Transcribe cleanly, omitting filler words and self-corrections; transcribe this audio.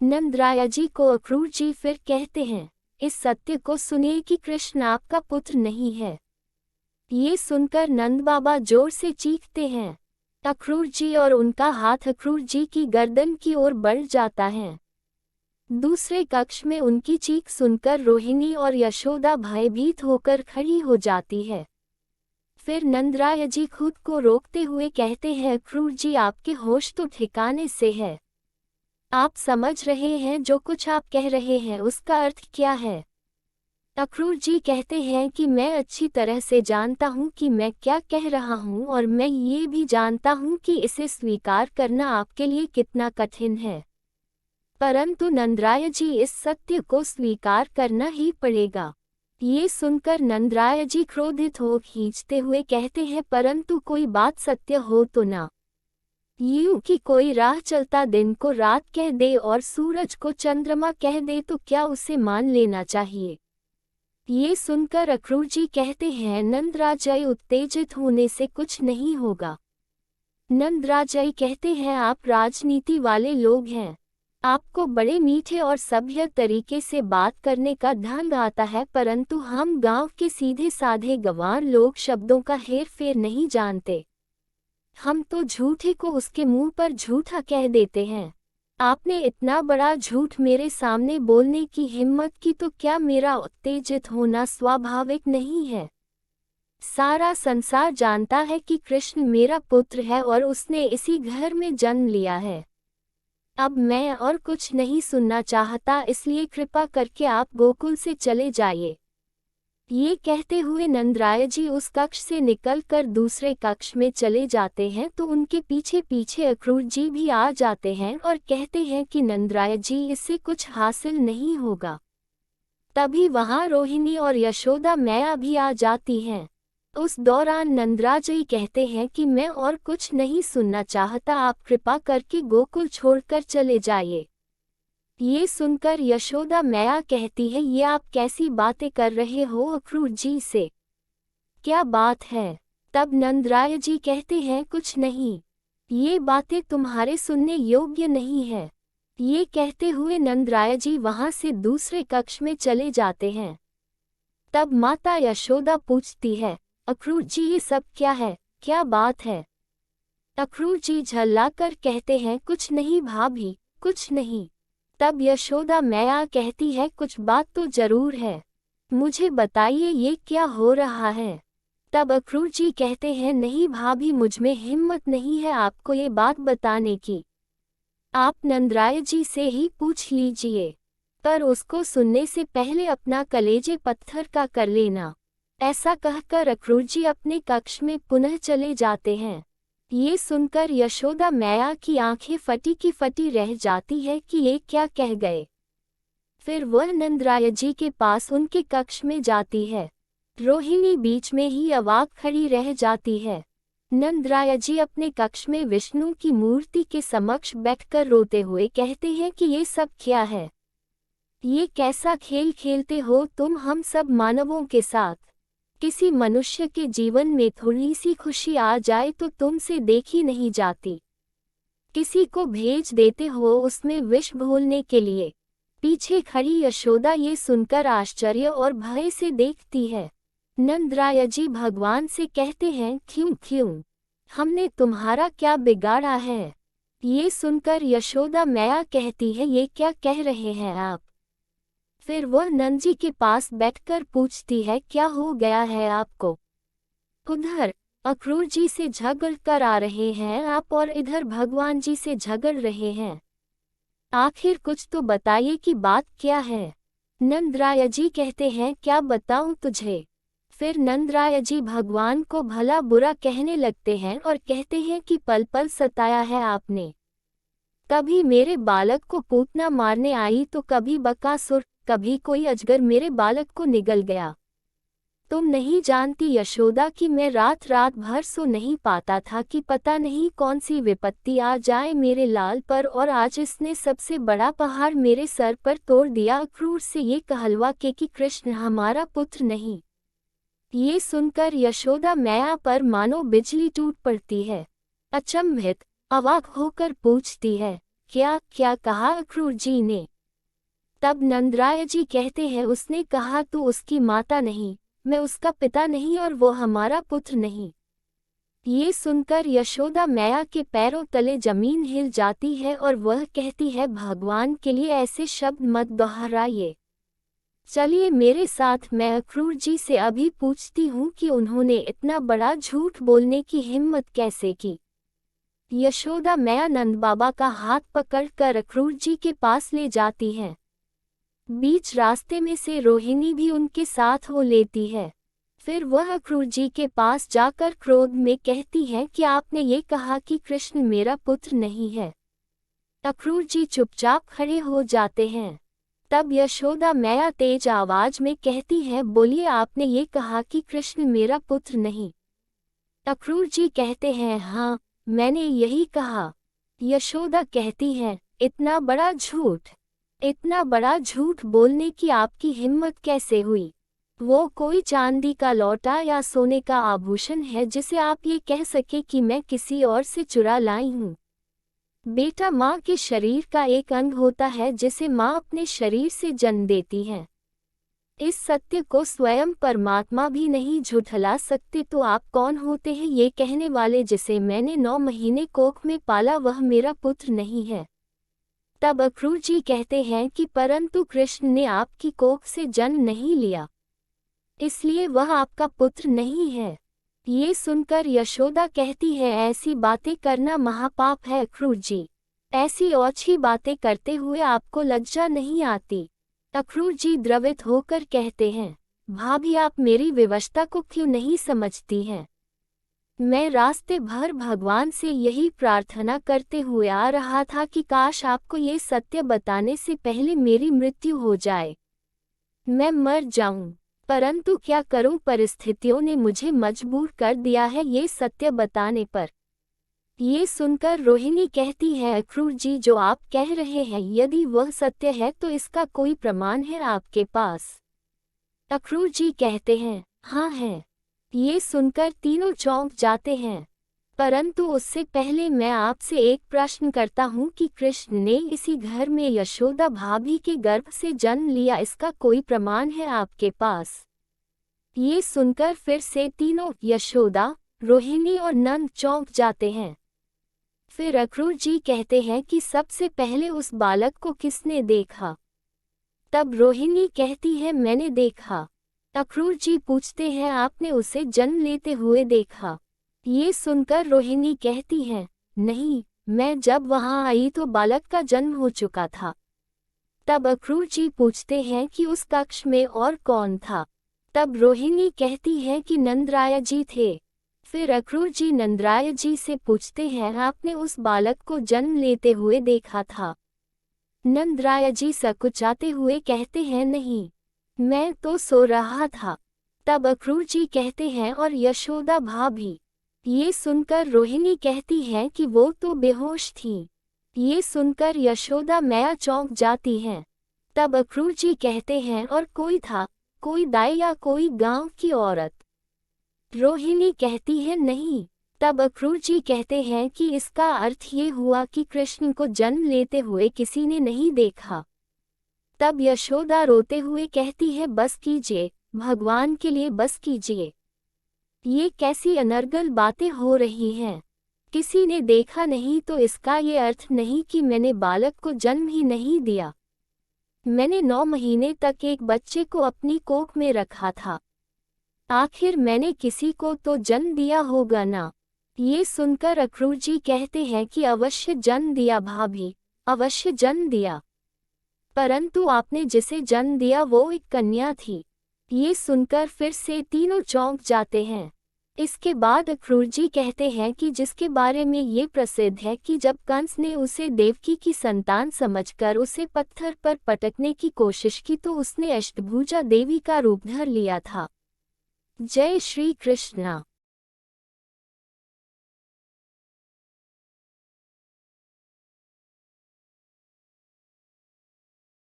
नंदराय जी को अक्रूर जी फिर कहते हैं, इस सत्य को सुनिए कि कृष्ण आपका पुत्र नहीं है। ये सुनकर नंद बाबा जोर से चीखते हैं। अक्रूर जी और उनका हाथ अक्रूर जी की गर्दन की ओर बढ़ जाता है। दूसरे कक्ष में उनकी चीख सुनकर रोहिणी और यशोदा भयभीत होकर खड़ी हो जाती है। फिर नंदराय जी खुद को रोकते हुए कहते हैं, अक्रूर जी आपके होश तो ठिकाने से है। आप समझ रहे हैं जो कुछ आप कह रहे हैं उसका अर्थ क्या है? अक्रूर जी कहते हैं कि मैं अच्छी तरह से जानता हूँ कि मैं क्या कह रहा हूँ और मैं ये भी जानता हूँ कि इसे स्वीकार करना आपके लिए कितना कठिन है। परंतु नंदराय जी इस सत्य को स्वीकार करना ही पड़ेगा। ये सुनकर नंदराय जी क्रोधित हो खींचते हुए कहते हैं, परंतु कोई बात सत्य हो तो ना। यूं कि कोई राह चलता दिन को रात कह दे और सूरज को चंद्रमा कह दे तो क्या उसे मान लेना चाहिए? ये सुनकर अक्रूर जी कहते हैं, नंदराजय उत्तेजित होने से कुछ नहीं होगा। नंदराजय कहते हैं, आप राजनीति वाले लोग हैं। आपको बड़े मीठे और सभ्य तरीके से बात करने का ढंग आता है, परंतु हम गांव के सीधे साधे गंवार लोग शब्दों का हेर फेर नहीं जानते। हम तो झूठे को उसके मुंह पर झूठा कह देते हैं। आपने इतना बड़ा झूठ मेरे सामने बोलने की हिम्मत की तो क्या मेरा उत्तेजित होना स्वाभाविक नहीं है? सारा संसार जानता है कि कृष्ण मेरा पुत्र है और उसने इसी घर में जन्म लिया है। अब मैं और कुछ नहीं सुनना चाहता, इसलिए कृपा करके आप गोकुल से चले जाइए। ये कहते हुए नंदराय जी उस कक्ष से निकलकर दूसरे कक्ष में चले जाते हैं तो उनके पीछे पीछे अक्रूर जी भी आ जाते हैं और कहते हैं कि नंदराय जी इससे कुछ हासिल नहीं होगा। तभी वहां रोहिणी और यशोदा मैया भी आ जाती हैं। उस दौरान नंदराजय कहते हैं कि मैं और कुछ नहीं सुनना चाहता, आप कृपा करके गोकुल छोड़कर चले जाइए। ये सुनकर यशोदा मैया कहती है, ये आप कैसी बातें कर रहे हो अक्रूर जी से? क्या बात है? तब नंदराय जी कहते हैं, कुछ नहीं, ये बातें तुम्हारे सुनने योग्य नहीं है। ये कहते हुए नंदराय जी वहां से दूसरे कक्ष में चले जाते हैं। तब माता यशोदा पूछती है, अक्रूर जी ये सब क्या है, क्या बात है? अक्रूर जी झल्लाकर कहते हैं, कुछ नहीं भाभी, कुछ नहीं। तब यशोदा मैया कहती है, कुछ बात तो जरूर है, मुझे बताइए ये क्या हो रहा है? तब अक्रूर जी कहते हैं, नहीं भाभी, मुझमें हिम्मत नहीं है आपको ये बात बताने की। आप नंदराय जी से ही पूछ लीजिए, पर उसको सुनने से पहले अपना कलेजे पत्थर का कर लेना। ऐसा कहकर अक्रूर जी अपने कक्ष में पुनः चले जाते हैं। ये सुनकर यशोदा मैया की आंखें फटी की फटी रह जाती है कि ये क्या कह गए। फिर वह नंदराय जी के पास उनके कक्ष में जाती है। रोहिणी बीच में ही अवाक खड़ी रह जाती है। नंदराय जी अपने कक्ष में विष्णु की मूर्ति के समक्ष बैठकर रोते हुए कहते हैं कि ये सब क्या है? ये कैसा खेल खेलते हो तुम हम सब मानवों के साथ? किसी मनुष्य के जीवन में थोड़ी सी खुशी आ जाए तो तुमसे देखी नहीं जाती। किसी को भेज देते हो उसमें विष घोलने के लिए। पीछे खड़ी यशोदा ये सुनकर आश्चर्य और भय से देखती है। नंदराय जी भगवान से कहते हैं, क्यों क्यों, हमने तुम्हारा क्या बिगाड़ा है? ये सुनकर यशोदा मैया कहती है, ये क्या कह रहे हैं आप? फिर वह नंद जी के पास बैठकर पूछती है, क्या हो गया है आपको? उधर अक्रूर जी से झगड़ कर आ रहे हैं आप और इधर भगवान जी से झगड़ रहे हैं। आखिर कुछ तो बताइए कि बात क्या है? नंदराय जी कहते हैं, क्या बताऊं तुझे? फिर नंदराय जी भगवान को भला बुरा कहने लगते हैं और कहते हैं कि पल पल सताया है आपने। कभी मेरे बालक को पूतना मारने आई तो कभी बकासुर, कभी कोई अजगर मेरे बालक को निगल गया। तुम नहीं जानती यशोदा कि मैं रात रात भर सो नहीं पाता था कि पता नहीं कौन सी विपत्ति आ जाए मेरे लाल पर, और आज इसने सबसे बड़ा पहाड़ मेरे सर पर तोड़ दिया। अक्रूर से ये कहलवा के कि कृष्ण हमारा पुत्र नहीं। ये सुनकर यशोदा मैया पर मानो बिजली टूट पड़ती है। अचंभित अवाक होकर पूछती है, क्या क्या कहा अक्रूर जी ने? तब नंदराय जी कहते हैं, उसने कहा तू उसकी माता नहीं, मैं उसका पिता नहीं और वो हमारा पुत्र नहीं। ये सुनकर यशोदा मैया के पैरों तले जमीन हिल जाती है और वह कहती है, भगवान के लिए ऐसे शब्द मत दोहराइए। चलिए मेरे साथ, मैं अक्रूर जी से अभी पूछती हूँ कि उन्होंने इतना बड़ा झूठ बोलने की हिम्मत कैसे की। यशोदा मैया नंद बाबा का हाथ पकड़कर अक्रूर जी के पास ले जाती है। बीच रास्ते में से रोहिणी भी उनके साथ हो लेती है। फिर वह अक्रूर जी के पास जाकर क्रोध में कहती है कि आपने ये कहा कि कृष्ण मेरा पुत्र नहीं है। अक्रूर जी चुपचाप खड़े हो जाते हैं। तब यशोदा मैया तेज आवाज में कहती है, बोलिए आपने ये कहा कि कृष्ण मेरा पुत्र नहीं। अक्रूर जी कहते हैं, हाँ मैंने यही कहा। यशोदा कहती है, इतना बड़ा झूठ, इतना बड़ा झूठ बोलने की आपकी हिम्मत कैसे हुई? वो कोई चांदी का लौटा या सोने का आभूषण है जिसे आप ये कह सके कि मैं किसी और से चुरा लाई हूँ? बेटा माँ के शरीर का एक अंग होता है जिसे माँ अपने शरीर से जन्म देती है। इस सत्य को स्वयं परमात्मा भी नहीं झुठला सकते, तो आप कौन होते हैं ये कहने वाले? जिसे मैंने 9 महीने कोख में पाला वह मेरा पुत्र नहीं है। तब अक्रूर जी कहते हैं कि परंतु कृष्ण ने आपकी कोख से जन्म नहीं लिया, इसलिए वह आपका पुत्र नहीं है। ये सुनकर यशोदा कहती है, ऐसी बातें करना महापाप है अक्रूर जी। ऐसी ओछी बातें करते हुए आपको लज्जा नहीं आती? अक्रूर जी द्रवित होकर कहते हैं, भाभी आप मेरी विवशता को क्यों नहीं समझती हैं? मैं रास्ते भर भगवान से यही प्रार्थना करते हुए आ रहा था कि काश आपको ये सत्य बताने से पहले मेरी मृत्यु हो जाए, मैं मर जाऊं। परंतु क्या करूं, परिस्थितियों ने मुझे मजबूर कर दिया है ये सत्य बताने पर। ये सुनकर रोहिणी कहती है, अक्रूर जी जो आप कह रहे हैं यदि वह सत्य है तो इसका कोई प्रमाण है आपके पास? अक्रूर जी कहते हैं, हाँ है। ये सुनकर तीनों चौंक जाते हैं। परंतु उससे पहले मैं आपसे एक प्रश्न करता हूँ कि कृष्ण ने इसी घर में यशोदा भाभी के गर्भ से जन्म लिया, इसका कोई प्रमाण है आपके पास? ये सुनकर फिर से तीनों यशोदा, रोहिणी और नंद चौंक जाते हैं। फिर अक्रूर जी कहते हैं कि सबसे पहले उस बालक को किसने देखा? तब रोहिणी कहती है, मैंने देखा। अक्रूर जी पूछते हैं, आपने उसे जन्म लेते हुए देखा? ये सुनकर रोहिणी कहती है, नहीं, मैं जब वहां आई तो बालक का जन्म हो चुका था। तब अक्रूर जी पूछते हैं कि उस कक्ष में और कौन था? तब रोहिणी कहती है कि नंदराय जी थे। फिर अक्रूर जी नंदराय जी से पूछते हैं, आपने उस बालक को जन्म लेते हुए देखा था? नंदराय जी सकुचाते हुए कहते हैं, नहीं, मैं तो सो रहा था। तब अक्रूर जी कहते हैं, और यशोदा भाभी? ये सुनकर रोहिणी कहती है कि वो तो बेहोश थी। ये सुनकर यशोदा मैया चौंक जाती हैं। तब अक्रूर जी कहते हैं, और कोई था, कोई दाई या कोई गांव की औरत? रोहिणी कहती है, नहीं। तब अक्रूर जी कहते हैं कि इसका अर्थ ये हुआ कि कृष्ण को जन्म लेते हुए किसी ने नहीं देखा। तब यशोदा रोते हुए कहती है, बस कीजिए, भगवान के लिए बस कीजिए। ये कैसी अनर्गल बातें हो रही हैं? किसी ने देखा नहीं तो इसका ये अर्थ नहीं कि मैंने बालक को जन्म ही नहीं दिया। मैंने 9 महीने तक एक बच्चे को अपनी कोख में रखा था। आखिर मैंने किसी को तो जन्म दिया होगा ना? ये सुनकर अक्रूर जी कहते हैं कि अवश्य जन्म दिया भाभी, अवश्य जन्म दिया। परंतु आपने जिसे जन्म दिया वो एक कन्या थी। ये सुनकर फिर से तीनों चौंक जाते हैं। इसके बाद अक्रूर जी कहते हैं कि जिसके बारे में ये प्रसिद्ध है कि जब कंस ने उसे देवकी की संतान समझकर उसे पत्थर पर पटकने की कोशिश की तो उसने अष्टभुजा देवी का रूप धर लिया था। जय श्री कृष्ण।